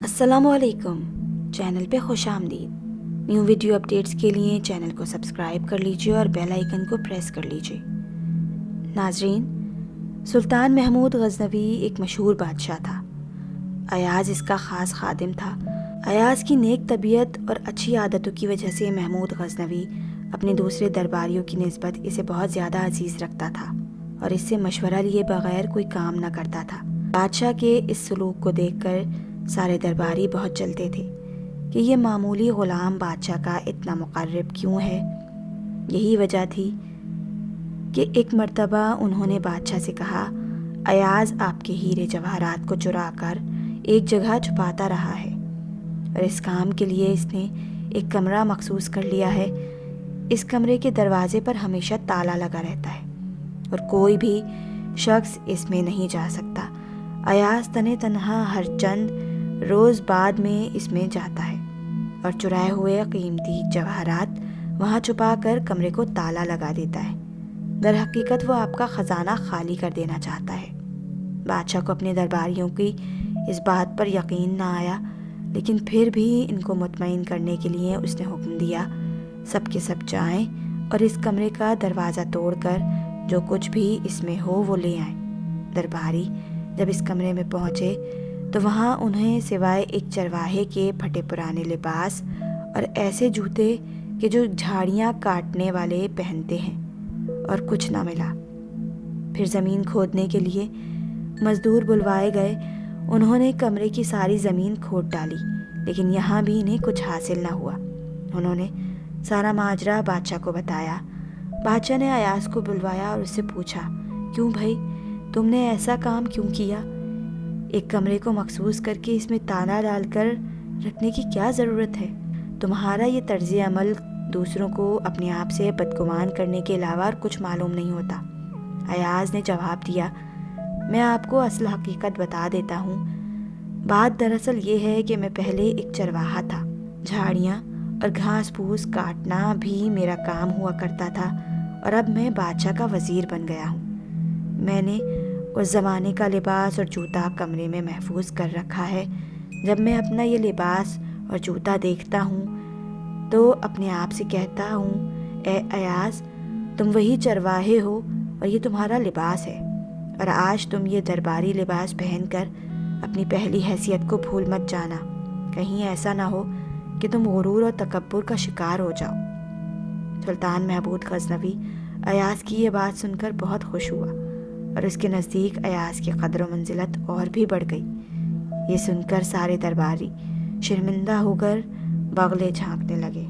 السلام علیکم، چینل پہ خوش آمدید۔ نیو ویڈیو اپڈیٹس کے لیے چینل کو سبسکرائب کر لیجئے اور بیل آئیکن کو پریس کر لیجئے۔ ناظرین، سلطان محمود غزنوی ایک مشہور بادشاہ تھا۔ ایاز اس کا خاص خادم تھا۔ ایاز کی نیک طبیعت اور اچھی عادتوں کی وجہ سے محمود غزنوی اپنے دوسرے درباریوں کی نسبت اسے بہت زیادہ عزیز رکھتا تھا اور اس سے مشورہ لیے بغیر کوئی کام نہ کرتا تھا۔ بادشاہ کے اس سلوک کو دیکھ کر سارے درباری بہت جلتے تھے کہ یہ معمولی غلام بادشاہ کا اتنا مقرب کیوں ہے۔ یہی وجہ تھی کہ ایک مرتبہ انہوں نے بادشاہ سے کہا، ایاز آپ کے ہیرے جواہرات کو چرا کر ایک جگہ چھپاتا رہا ہے اور اس کام کے لیے اس نے ایک کمرہ مخصوص کر لیا ہے۔ اس کمرے کے دروازے پر ہمیشہ تالا لگا رہتا ہے اور کوئی بھی شخص اس میں نہیں جا سکتا۔ ایاز تنہا ہر چند روز بعد میں اس میں جاتا ہے اور چرائے ہوئے قیمتی جواہرات وہاں چھپا کر کمرے کو تالا لگا دیتا ہے۔ در حقیقت وہ آپ کا خزانہ خالی کر دینا چاہتا ہے۔ بادشاہ کو اپنے درباریوں کی اس بات پر یقین نہ آیا، لیکن پھر بھی ان کو مطمئن کرنے کے لیے اس نے حکم دیا، سب کے سب جائیں اور اس کمرے کا دروازہ توڑ کر جو کچھ بھی اس میں ہو وہ لے آئیں۔ درباری جب اس کمرے میں پہنچے تو وہاں انہیں سوائے ایک چرواہے کے پھٹے پرانے لباس اور ایسے جوتے کہ جو جھاڑیاں کاٹنے والے پہنتے ہیں اور کچھ نہ ملا۔ پھر زمین کھودنے کے لیے مزدور بلوائے گئے۔ انہوں نے کمرے کی ساری زمین کھود ڈالی، لیکن یہاں بھی انہیں کچھ حاصل نہ ہوا۔ انہوں نے سارا ماجرا بادشاہ کو بتایا۔ بادشاہ نے ایاز کو بلوایا اور اس سے پوچھا، کیوں بھائی، تم نے ایسا کام کیوں کیا؟ ایک کمرے کو مخصوص کر کے اس میں تالا ڈال کر رکھنے کی کیا ضرورت ہے؟ تمہارا یہ طرز عمل دوسروں کو اپنے آپ سے بدگمان کرنے کے علاوہ اور کچھ معلوم نہیں ہوتا۔ ایاز نے جواب دیا، میں آپ کو اصل حقیقت بتا دیتا ہوں۔ بات دراصل یہ ہے کہ میں پہلے ایک چرواہا تھا۔ جھاڑیاں اور گھاس پھوس کاٹنا بھی میرا کام ہوا کرتا تھا اور اب میں بادشاہ کا وزیر بن گیا ہوں۔ میں نے اس زمانے کا لباس اور جوتا کمرے میں محفوظ کر رکھا ہے۔ جب میں اپنا یہ لباس اور جوتا دیکھتا ہوں تو اپنے آپ سے کہتا ہوں، اے ایاز، تم وہی چرواہے ہو اور یہ تمہارا لباس ہے، اور آج تم یہ درباری لباس پہن کر اپنی پہلی حیثیت کو بھول مت جانا۔ کہیں ایسا نہ ہو کہ تم غرور اور تکبر کا شکار ہو جاؤ۔ سلطان محمود غزنوی ایاز کی یہ بات سن کر بہت خوش ہوا اور اس کے نزدیک ایاز کی قدر و منزلت اور بھی بڑھ گئی۔ یہ سن کر سارے درباری شرمندہ ہو کر بغلے جھانکنے لگے۔